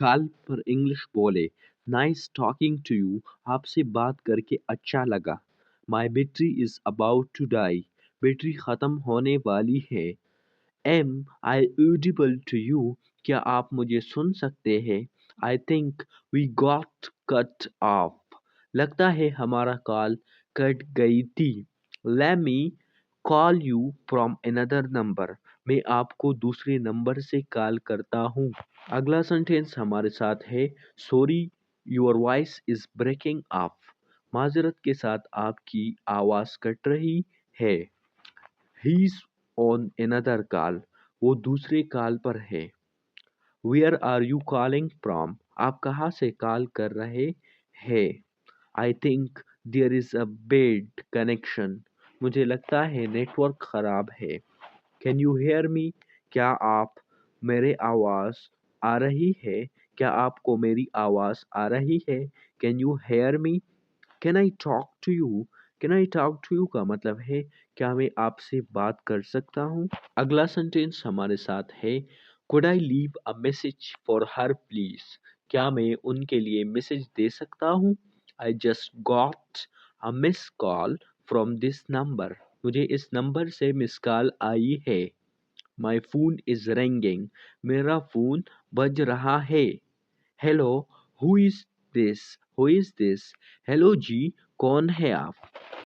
Call पर English बोले। Nice talking to you, आपसे बात करके अच्छा लगा। My battery is about to die, battery खत्म होने वाली है। Am I audible to you, क्या आप मुझे सुन सकते हैं? I think we got cut off, लगता है हमारा कॉल कट गई थी। Let me call you from another number, मैं आपको दूसरे नंबर से कॉल करता हूँ। अगला सेंटेंस हमारे साथ है, sorry your voice is breaking up, माजरत के साथ आपकी आवाज़ कट रही है। He is on another call, वो दूसरे कॉल पर है। Where are you calling from, आप कहाँ से कॉल कर रहे हैं? I think there is a bad connection, मुझे लगता है नेटवर्क खराब है। कैन यू हेयर मी, क्या आप मेरे आवाज़ आ रही है? क्या आपको मेरी आवाज़ आ रही है? Can you hear me? Can I talk to you, can I talk to you का मतलब है क्या मैं आपसे बात कर सकता हूँ। अगला सेंटेंस हमारे साथ है, could I leave a message for her please, क्या मैं उनके लिए मैसेज दे सकता हूँ? I just got a miss call from this number, मुझे इस नंबर से मिस कॉल आई है। माई फोन इज रिंगिंग, मेरा फोन बज रहा है। Hello, who is this, who is this, hello ji, कौन है आप?